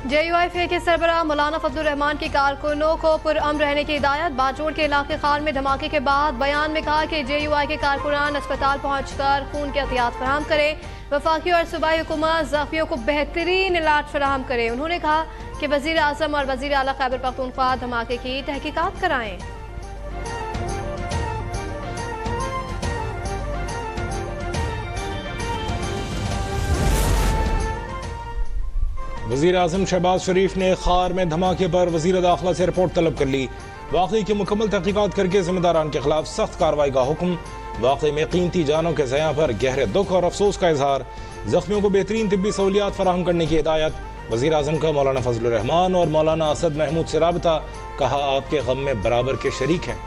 JUIF के सरबराह मौलाना फजलुर रहमान की कारकुनों को पुरअमन रहने की हिदायत। बाजोड़ के इलाके खान में धमाके के बाद बयान में कहा कि JUI के कारकुनान अस्पताल पहुंचकर खून की एहतियात फराहम करें। वफाकी और सूबाई हुकूमत जख्मियों को बेहतरीन इलाज फराहम करें। उन्होंने कहा कि वजीर आजम और वजीर आला खैबर पख्तूनख्वा धमाके की तहकीकात कराएं। वज़ीर आज़म शहबाज शरीफ ने खार में धमाके पर वज़ीर दाखिला से रिपोर्ट तलब कर ली। वाक़ई की मुकम्मल तहकीकात करके जिम्मेदारान के खिलाफ सख्त कार्रवाई का हुक्म। वाक़ई में कीमती जानों के ज़या पर गहरे दुख और अफसोस का इजहार। जख्मियों को बेहतरीन तिब्बी सहूलियात फराहम करने की हिदायत। वज़ीर आज़म का मौलाना फजलुर रहमान और मौलाना असद महमूद से राबता। कहा आपके गम में बराबर के शरीक हैं।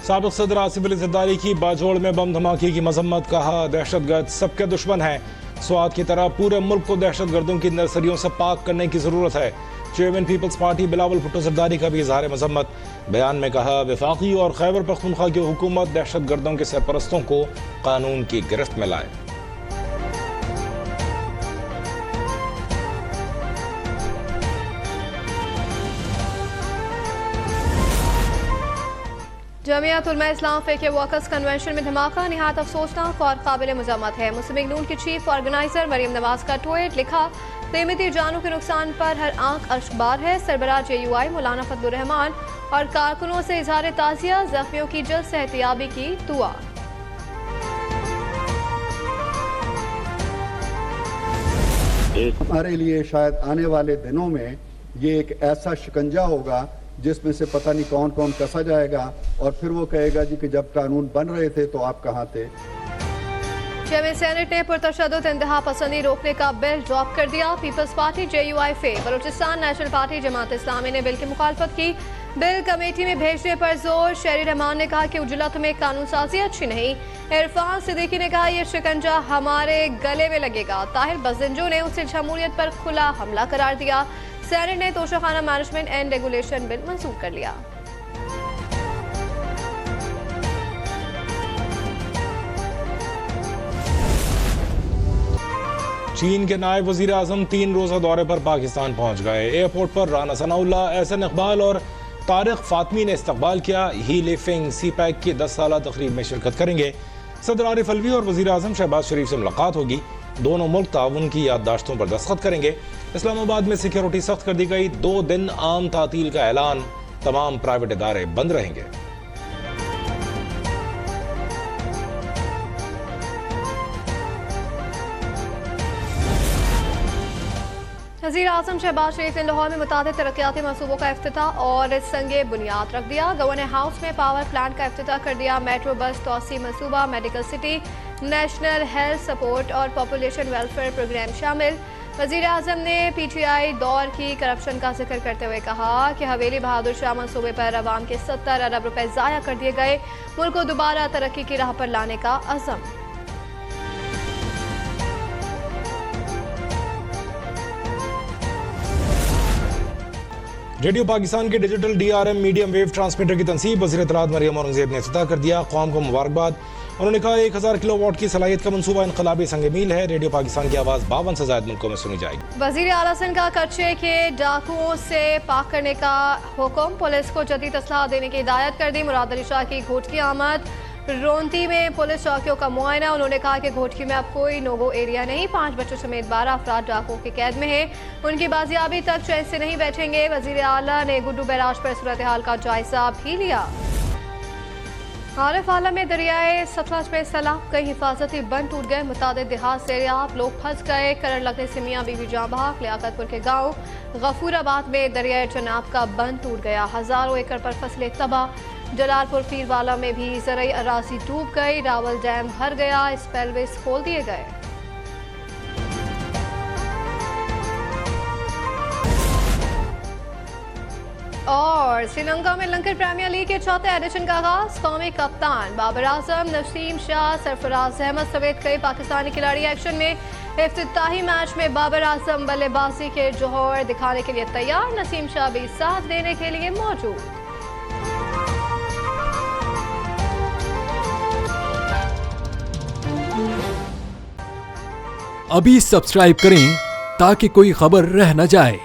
साबिक़ सदर आसिफ अली ज़रदारी की बाजोड़ में बम धमाके की मजम्मत। कहा दहशतगर्द सबके दुश्मन हैं। स्वात की तरह पूरे मुल्क को दहशत गर्दों की नर्सरियों से पाक करने की ज़रूरत है। Chairman peoples party Bilawal Bhutto Zardari का भी इजहार मजम्मत। बयान में कहा वफाकी और खैबर पख्तूनख्वा की हुकूमत दहशत गर्दों के सरपरस्तों को कानून की गिरफ्त में लाए। जमियत उलमा इस्लाम फ़िक़्ह वर्कर्स कन्वेंशन में धमाका निहायत अफसोसनाक और काबिल मज़म्मत है। मुस्लिम नून की चीफ ऑर्गेनाइजर मरियम नवाज का ट्वीट लिखा, कीमती जानों के नुकसान पर हर आंख अश्कबार है। सरबराह JUI मौलाना फजलुर रहमान और कारकुनों से इजहार ताज़िया। जख्मियों की जल्द सेहतियाबी की दुआ। हमारे लिए शायद आने वाले दिनों में ये एक ऐसा शिकंजा होगा जिसमें से पता नहीं कौन कौन कसा जाएगा और फिर वो कहेगा जी कि जब कानून बन रहे थे तो आप कहाँ थे। चेयरमैन सेनेट ने पुरतशद्दुद इंतहा पसंदी रोकने का बिल ड्रॉप कर दिया। पीपल्स पार्टी JUIF बलूचिस्तान नेशनल पार्टी जमात इस्लामी ने बिल की मुखालफत की। बिल कमेटी में भेजने पर जोर। शहरी रहमान ने कहा कि उजलत में कानून साजी अच्छी नहीं। इरफान सिद्दीकी ने कहा यह शिकंजा हमारे गले में लगेगा। ताहिर बज़िंजो ने उसे जमहूरियत पर खुला हमला करार दिया। सेनेट ने Toshakhana management and regulation bill मंजूर कर लिया। चीन के नायब वज़ीर आज़म 3 रोज़ा दौरे पर पाकिस्तान पहुंच गए। एयरपोर्ट पर राना सनाउल्लाह, एहसन इकबाल और तारिक फातमी ने इस्तकबाल किया। ही लिफिंग CPAC की 10 साला तकरीब में शिरकत करेंगे। सदर आरिफ अलवी और वज़ीर आज़म शहबाज शरीफ से मुलाकात होगी। दोनों मुल्क ताउन की याददाश्तों पर दस्तखत करेंगे। इस्लामाबाद में सिक्योरिटी सख्त कर दी गई। 2 दिन आम तातील का ऐलान। तमाम प्राइवेट इदारे बंद रहेंगे। वज़ीर आज़म शहबाज शरीफ ने लाहौर में मुताबिक तरक्याती मनसूबों का इफ्तिताह और संगे बुनियाद रख दिया। गवर्नर हाउस में पावर प्लांट का इफ्तिताह कर दिया। मेट्रो बस तोसी मनसूबा, medical city, national health support और पॉपुलेशन वेलफेयर प्रोग्राम शामिल। वज़ीर आज़म ने PTI दौर की करप्शन का जिक्र करते हुए कहा कि हवेली बहादुर शाह मनसूबे पर अवाम के 70 अरब रुपए ज़ाया कर दिए गए। मुल्क को दोबारा तरक्की की राह पर लाने का अज़म। रेडियो पाकिस्तान के digital DRM medium wave transmitter की तनसीब वज़ीर इत्तलात मरियम औरंगज़ेब ने इफ्तिताह कर दिया। कौम को मुबारकबाद। उन्होंने कहा 1000 किलोवाट की सलाहियत का मनसूबा इनकलाबी संग मील है। रेडियो पाकिस्तान की आवाज़ 52 से ज़ायद मुल्कों में सुनी जाएगी। वज़ीर आला सिंध का कच्चे के डाकुओं से पाक करने का हुक्म। पुलिस को जदीद असलाह देने की हिदायत कर दी। मुराद अली शाह की घोट की आमद। रोंती में पुलिस चौकियों का मुआयना। उन्होंने कहा कि घोटकी में अब कोई नोगो एरिया नहीं। 5 बच्चों समेत 12 अफराद डाकुओं की कैद में हैं। उनकी बाजियाबी तक चैन से नहीं बैठेंगे। वज़ीर आला ने गुड्डू बैराज पर सूरत हाल का जायजा भी लिया। आरिफ आला में दरियाए सतलज में सैलाब, कई हिफाजती बंद टूट गए। मुतादिद देहात से रियाब लोग फंस गए। करंट लगने से मियाँ बीवी जाँ बहक। लियाकतपुर के गाँव गफूराबाद में दरियाए चनाब का बंद टूट गया। हजारों एकड़ पर फसलें तबाह। जलालपुर पीरवाला में भी ज़रई अराजी डूब गई। रावल डैम भर गया। स्पेलवेज खोल दिए गए। और श्रीलंका में लंकर प्रीमियर लीग के 4थे एडिशन का आगाज। कौमी कप्तान बाबर आजम, नसीम शाह, सरफराज अहमद समेत कई पाकिस्तानी खिलाड़ी एक्शन में। इफ्तिताही मैच में बाबर आजम बल्लेबाजी के जोहर दिखाने के लिए तैयार। नसीम शाह भी साथ देने के लिए मौजूद। अभी सब्सक्राइब करें ताकि कोई खबर रह न जाए।